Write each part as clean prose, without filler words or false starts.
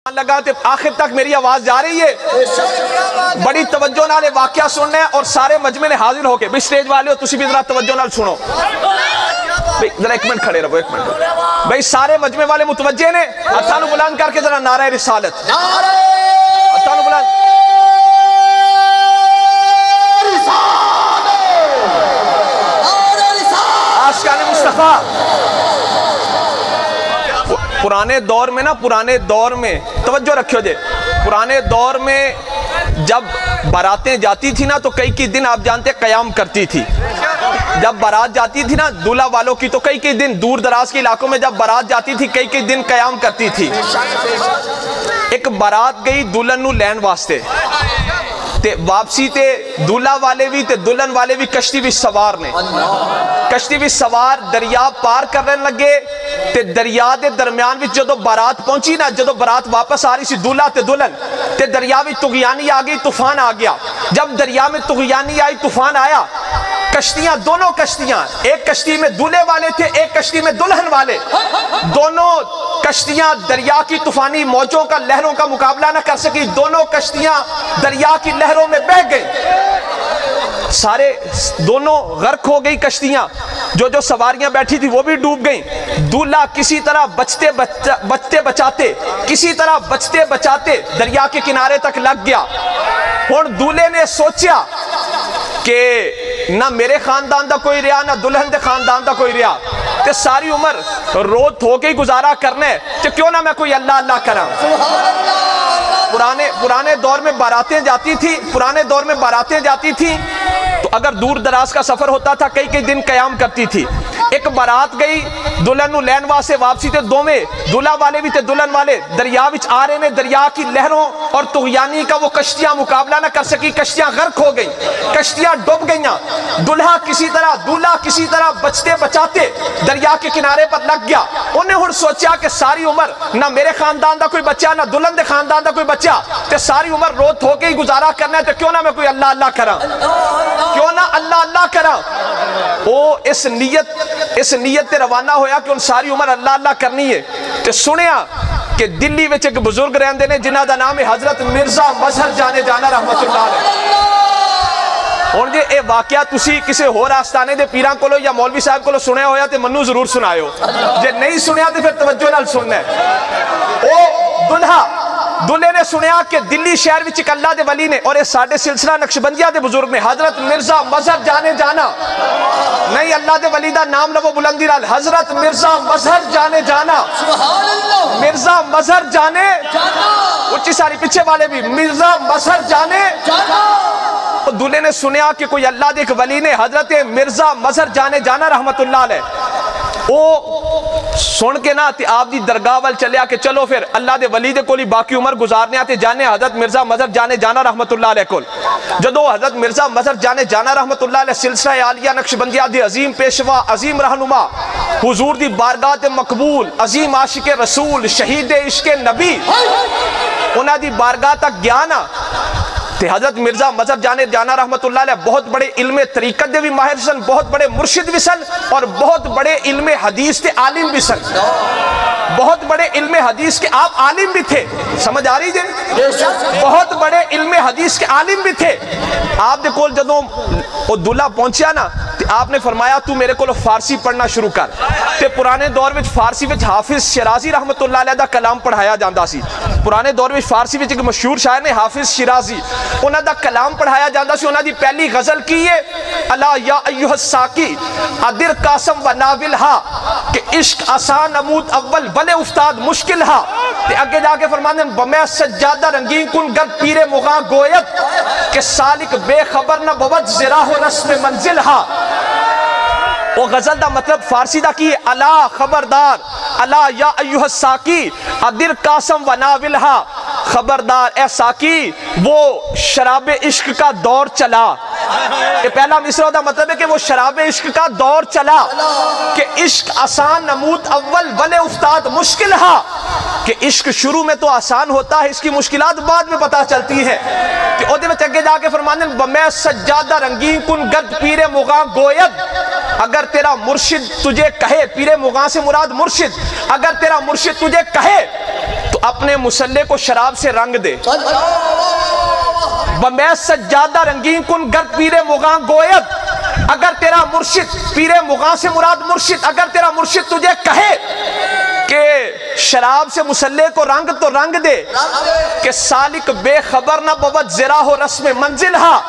لگا تے آخر تک میری آواز جا رہی ہے؟ بڑی توجہ نالے واقعہ سننے اور سارے مجمع نے حاضر ہو کے بھی سٹیج والے ہو تسی بھی ذرا توجہ نال سنو ذرا ایک منٹ کھڑے رہو ایک منٹ بھئی سارے مجمع والے متوجہ نے ہتھاں نوں بلند کر کے ذرا نعرہ رسالت ہتھاں نوں بلند عاشقان مصطفیٰ پرانے دور میں توجہ رکھو جے پرانے دور میں جب باراتیں جاتی تھی نا تو کئی دن آپ جانتے قیام کرتی تھی جب بارات جاتی تھی نا دولہا والوں کی تو کئی دن دور دراز کے علاقوں میں جب بارات جاتی تھی کئی دن قیام کرتی تھی ایک بارات گئی دلہن نو لین واسطے تے واپسی تے دولہا والے بھی تے دلہن والے بھی کشتی بھی سوار نے کشتی بھی سوار دریا پار کرنے لگے تے دریا دے درمیان بھی جدو بارات پہنچی نا جدو بارات واپس آ رہی سی دولہا تے دلہن تے دریا بھی طغیانی آ گئی طوفان آ گیا جب دریا میں طغیانی آئی طوفان آیا کشتیاں دونوں کشتیاں ایک کشتی میں دولہے والے تھے ایک کشتی میں دلہن والے دونوں کشتیاں دریا کی طوفانی موجوں کا لہروں کا مقابلہ نہ کر سکی دونوں کشتیاں دریا کی لہروں میں بہہ گئیں سارے دونوں غرق ہو گئی کشتیاں جو سواریاں بیٹھی تھی وہ بھی ڈوب گئیں دولہا کسی طرح بچتے بچاتے دریا کے کنارے تک لگ گیا اور دولہے نے سوچیا کہ نہ میرے خاندان دا کوئی رہا نہ دلہن دے خاندان دا کوئی رہا تے ساری عمر روت ہو کے گزارا کرنے تے کیوں نہ میں کوئی اللہ اللہ کرا پرانے دور میں باراتیں جاتی تھی تو اگر دور دراز کا سفر ہوتا تھا کئی دن قیام کرتی تھی ایک بارات گئی دلہن نو لین واسطے واپسی تے دوویں دولہا والے بھی تے دلہن والے دریا وچ آ رہے نے دریا کی لہروں اور طغیانی کا وہ کشتیاں مقابلہ نہ کر سکی کشتیاں غرق ہو گئیں کشتیاں ڈوب گئیاں دولہا کسی طرح بچتے بچاتے دریا کے کنارے پر لگ گیا انہیں ہن سوچیا کہ ساری عمر نہ میرے خاندان دا کوئی بچہ نہ دلہن دے خاندان دا کوئی بچہ تے ساری عمر روت ہو کے ہی گزارا کرنا ہے تے کیوں نہ میں کوئی اللہ اللہ کرا کیوں نہ اللہ اللہ کرا او اس نیت تے روانہ ہویا کہ ان ساری عمر اللہ اللہ کرنی ہے تے سنیا کہ دلی وچ ایک بزرگ رہندے نے جنہاں دا نام ہے حضرت مرزا مظہر جانے جانا رحمت اللہ علیہ اور جے اے واقعہ تسی کسے ہور آستانے دے پیراں کولو یا مولوی صاحب کولو سنیا ہویا تے منو ضرور سنائیو جے نہیں سنیا تے پھر توجہ نال سننا ہے او دلہے نے سنیا کہ دلی شہر وچ ایک اللہ دے ولی نے اور اے ساڈے سلسلہ نقشبندیہ دے بزرگ نے حضرت مرزا مظہر جانے جانا نہیں اللہ دے ولی دا نام لو بلندی نال حضرت مرزا مظہر جانے جانا مرزا مظہر جانے اچھی ساری پیچھے والے بھی مرزا مظہر جانے دلہے نے سنیا کہ کوئی اللہ دے ایک ولی نے حضرت مرزا مظہر جانے جانا رحمت اللہ علیہ او سن کے نا تے آپ دی درگاہ وال چلیا کہ چلو پھر اللہ دے ولی دے کولی باقی عمر گزارنے آتے جانے حضرت مرزا مظہر جانے جانا رحمت اللہ علیہ کول جدو حضرت مرزا مظہر جانے جانا رحمت اللہ علیہ سلسلہ عالیہ نقشبندیہ دے عظیم پیشوا عظیم رہنما حضور دی بارگاہ تے مقبول عظیم عاشق رسول شہید عشق نبی انہاں دی بارگاہ تک گیا نا تے حضرت مرزا مظہر جانے جانا رحمت اللہ علیہ بہت بڑے علم طریقت دے بھی ماہر سن بہت بڑے مرشد بھی سن اور بہت بڑے علم حدیث تے عالم بھی سن بہت بڑے علم حدیث کے آپ عالم بھی تھے سمجھ آ رہی جے بہت بڑے علم حدیث کے عالم بھی تھے آپ دے کول جدوں وہ دلہا پہنچیا نا تے آپ نے فرمایا تو میرے کول فارسی پڑھنا شروع کر تے پرانے دور وچ فارسی وچ حافظ شیرازی رحمت اللہ علیہ دا کلام پڑھایا جاندا سی پرانے دور وچ فارسی وچ ایک مشہور شاعر نے حافظ شیرازی انہاں دا کلام پڑھایا جاندا سی انہاں دی پہلی غزل کی ہے الا یا ایھا الساقی ادر قاسم و ناول ہا کہ عشق آسان نمود اول بلے افتاد مشکل ہا تے اگے جا کے فرماندے بمے سجادہ رنگین کن گر پیر مغاں گویت کہ سالک بے خبر نہ بود زراح و رسم منزل ہا وہ غزل دا مطلب فارسی دا کی ہے الا خبردار الا یا ایھا الساقی ادر قاسم و ناول ہا خبردار اے ساقی وہ شراب عشق کا دور چلا یہ پہلا مصرع دا مطلب ہے کہ وہ شراب عشق کا دور چلا کہ عشق آسان نمود اول ولے افتاد مشکل ہا کہ عشق شروع میں تو آسان ہوتا ہے اس کی مشکلات بعد میں پتہ چلتی ہے کہ او دے میں چگے جا کے فرمانے بمے سجادہ رنگین کن گرد پیر مغاں گوید اگر تیرا مرشد تجھے کہے پیر مغاں سے مراد مرشد اگر تیرا مرشد تجھے کہے تو اپنے مسلح کو شراب سے رنگ دے، بمیں سجادہ رنگین کن گر پیر مغاں گوید، اگر تیرا مرشد، پیر مغاں سے مراد مرشد، اگر تیرا مرشد تجھے کہے کہ شراب سے مسلح کو رنگ تو رنگ دے، کہ سالک بے خبر نہ بود زرا ہو رسم منزل ہا،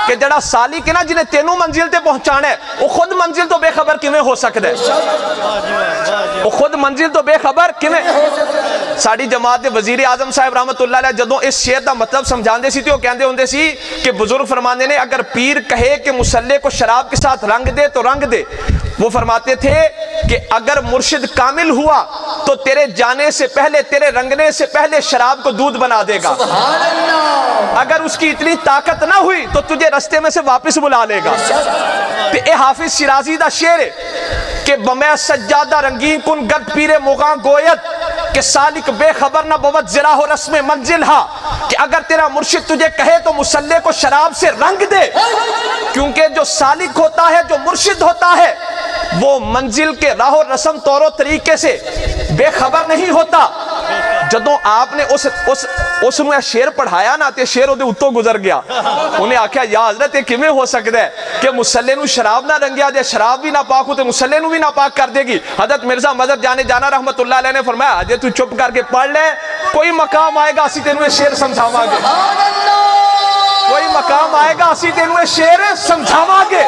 کہ جڑا سالک ہے نا جنہیں تینوں منزل تے پہنچانا ہے، وہ خود منزل تو بے خبر کیویں ہو سکتا ہے؟ وہ خود منزل تو بے خبر کیویں؟ ساڑی جماعت وزیر اعظم صاحب رحمت اللہ علیہ جدوں اس شعر دا مطلب سمجھاندے سی تے وہ کہندے ہوندے سی کہ بزرگ فرماندے نے اگر پیر کہے کہ مسلح کو شراب کے ساتھ رنگ دے تو رنگ دے، وہ فرماتے تھے کہ اگر مرشد کامل ہوا تو تیرے جانے سے پہلے، تیرے رنگنے سے پہلے شراب کو دودھ بنا دے گا، اگر اس کی اتنی طاقت نہ ہوئی تو تجھے رستے میں سے واپس بلا لے گا۔ تو اے حافظ شیرازی دا شعر ہے کہ بمیں سجادہ رنگین کن گرد پیر مغاں گوید، کہ سالک بے خبر نہ بود زرا ہو رسم منزل ہا، کہ اگر تیرا مرشد تجھے کہے تو مسلح کو شراب سے رنگ دے، کیونکہ جو سالک ہوتا ہے، جو مرشد ہوتا ہے، وہ منزل کے راہ و رسم طور و طریقے سے بے خبر نہیں ہوتا۔ جدوں آپ نے اس میں شعر پڑھایا نا تے شعر دے اتوں گزر گیا، انہیں آکھیا یا حضرت یہ کیویں ہو سکتا ہے کہ مسلح نو شراب نہ رنگیا دے، شراب بھی نہ پاک ہو تے مسلح نو بھی نہ پاک کر دے گی۔ حضرت مرزا مظہر جانے جانا رحمت اللہ علیہ نے فرمایا حضرت تو چپ کر کے پڑھ لے، کوئی مقام آئے گا اسی تینوں یہ شعر سمجھاواں گے، کوئی مقام آئے گا اسی تینوں یہ شعر سمجھاواں گے۔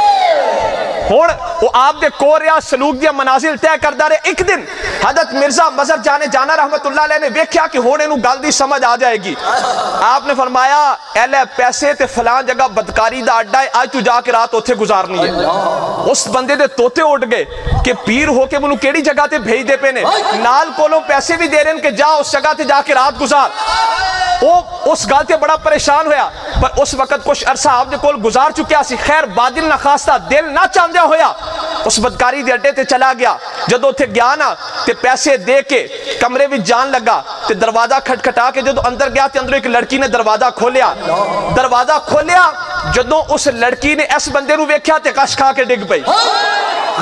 ہون وہ آپ دے کوریا سلوک دیا منازل طے کردہ رہے۔ ایک دن حضرت مرزا مظہر جانے جانا رحمت اللہ علیہ نے ویکھیا کہ ہونے نو گل دی سمجھ آ جائے گی۔ آپ نے فرمایا اہلے پیسے تے فلان جگہ بدکاری دا اڈا ہے، آج تو جا کے رات اوتھے گزارنی ہے۔ اس بندے دے توتے اٹھ گئے کہ پیر ہو کے منو کیڑی جگہ تے بھیج دے پینے، نال کولوں پیسے بھی دے رہے ہیں کہ جا اس جگہ تے جا کے رات گزار۔ وہ اس گل تے بڑا پریشان ہویا، پر اس وقت کچھ عرصہ آپ دے کول گزار چکیا سی، خیر بادل نہ خواستہ دل نہ چاندیا ہویا، اس بدکاری دے اڈے تے چلا گیا۔ جدو تھے گیا نا تے پیسے دے کے کمرے بھی جان لگا تے دروازہ کھٹکھٹا کے جدو اندر گیا تے اندر ایک لڑکی نے دروازہ کھولیا۔ دروازہ کھولیا جدو اس لڑکی نے اس بندے نو ویکھیا تے غش کھا کے ڈگ پئی،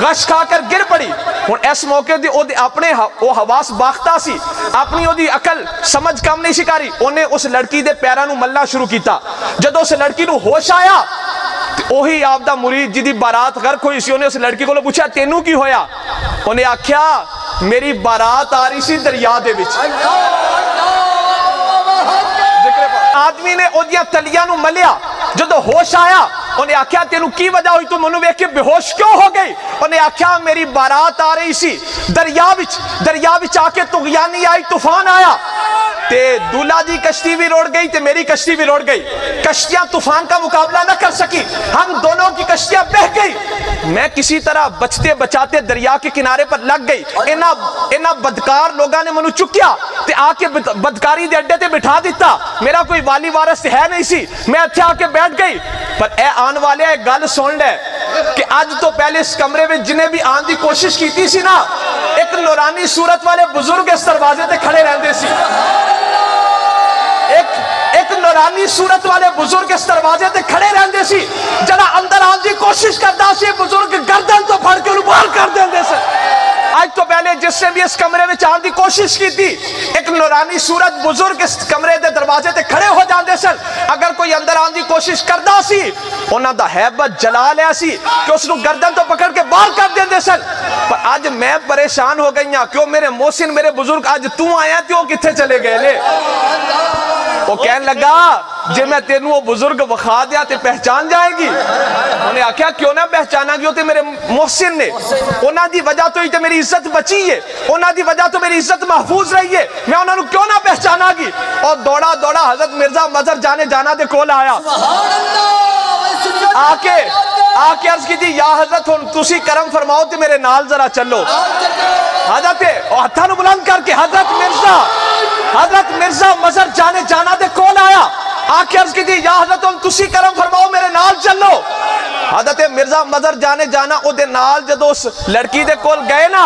غش کھا کر گر پڑی۔ ہن اس موقع تے او اپنے او حواس باختہ سی، اپنی او دی عقل سمجھ کم نہیں شکاری، انہیں اس لڑکی دے پیراں نو ملنا شروع کیتا۔ جدو اس لڑکی نو ہوش آیا اوہی آپ دا مرید جی دی بارات غرق ہوئی سی، انہیں اس لڑکی کو پوچھا تینوں کی ہویا؟ انہیں آکھیا میری بارات آ رہی سی دریا دے وچ۔ آدمی نے او دیا تلیاں نو ملیا، جدو ہوش آیا انہیں آکھیا تینوں کی وجہ ہوئی تو منو ویکھ کے بے ہوش کیوں ہو گئی؟ انہیں آکھیا میری بارات آ رہی سی دریا وچ آ کے طغیانی آئی، طوفان آیا تے دولہ دی کشتی بھی روڑ گئی تے میری کشتی بھی روڑ گئی، کشتیاں طوفان کا مقابلہ نہ کر سکی، ہم دونوں کی کشتیاں بہہ گئی۔ میں کسی طرح بچتے بچاتے دریا کے کنارے پر لگ گئی، انہاں بدکار لوگاں نے منو چکیا تے آ کے بدکاری دے اڈے تے بٹھا دیتا، میرا کوئی والی وارث ہے نہیں سی، میں اتھے آ کے بیٹھ گئی۔ پر اے آن والے ایک گل سن لے کہ آج تو پہلے اس کمرے میں جنہیں بھی آن دی کوشش کیتی سی نا، ایک نورانی صورت والے بزرگ اس دروازے تے کھڑے رہندے سی، ایک نورانی صورت والے بزرگ اس دروازے تے کھڑے رہندے سی، جڑا اندر آن دی کوشش کرتا سی بزرگ گردن تو پھڑ کے انہوں باہر کر دیندے سے۔ آج تو پہلے جس نے بھی اس کمرے میں آن دی کوشش کی تھی، ایک نورانی صورت بزرگ اس کمرے دے دروازے تے کھڑے ہو جاندے سن، اگر کوئی اندر آن دی کوشش کرتا سی انہاں دا حیبت جلال ایسی کہ اس نو گردن تو پکڑ کے باہر کر دیندے سن۔ پر آج میں پریشان ہو گئی ہاں، کیوں میرے محسن میرے بزرگ آج تو آیا تھی وہ کتھے چلے گئے لے؟ وہ کہنے لگا جے میں تینوں وہ بزرگ وخا دیا تے پہچان جائے گی؟ انہیں آکھیا کیوں نہ پہچانا گی، ہوتے میرے محسن نے، انہاں دی وجہ تو ہی تے میری عزت بچی ہے، انہاں دی وجہ تو میری عزت محفوظ رہی ہے، میں انہاں نو کیوں نہ پہچانا گی؟ اور دوڑا دوڑا حضرت مرزا مظہر جانے جانا دے کول آیا، آکے عرض کی تھی یا حضرت ہن تسی کرم فرماؤ تے میرے نال ذرا چلو۔ حضرت ہتھاں نو بلند کر کے حضرت مرزا مظہر جانے جانا دے کول آیا، آکے عرض کی تھی یا حضرت ہن تسی کرم فرماؤ میرے نال چلو۔ حضرت مرزا مظہر جانے جانا او دے نال جدو اس لڑکی دے کول گئے نا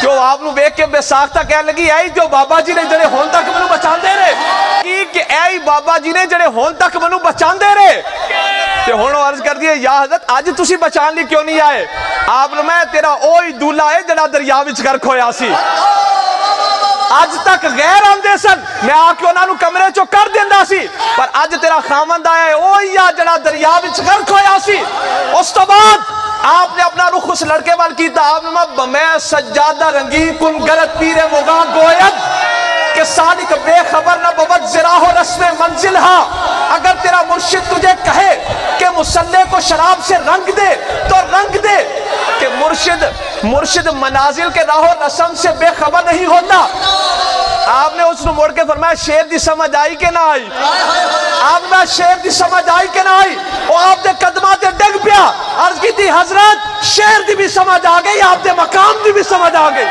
کہ وہ آپ نو بیک کے بے ساختہ کہنے لگی اے جو بابا جی نے جڑے ہون تک منو بچان دے رہے، کہ اے بابا جی نے جڑے ہون تک منو بچان دے رہے، تے ہونو عرض کر دیئے یا حضرت آج تسی بچان لی کیوں نہیں آئے؟ آپ نے میں تیرا اوہی دولہ ہے جڑا دریا وچ غرق ہویا سی، اج تک غیر آندے سن میں آ کے انہاں نوں کمرے چوں کر دیندا سی پر اج تیرا خاوند آیا ہے اوہی آ جڑا دریا وچ غرق ہویا سی اس تو بعد آپ نے اپنا رخ اس لڑکے وال کیتا آپ نے میں سجادہ رنگی کن گرد پیرے مغاں گوید کہ سالک بے خبر نہ بود زراہ و رسم منزل ہاں اگر تیرا مرشد تجھے کہے کہ مسلح کو شراب سے رنگ دے تو رنگ دے کہ مرشد منازل کے راہ و رسم سے بے خبر نہیں ہوتا آپ نے اس نے موڑ کے فرمایا شیر دی سمجھ آئی کہ نہ آئی آپ نے شیر دی سمجھ آئی کہ نہ آئی وہ آپ دے قدمات ڈگ پیا عرض کی تھی حضرت شیر دی بھی سمجھ آ گئی آپ دے مقام دی بھی سمجھ آ گئی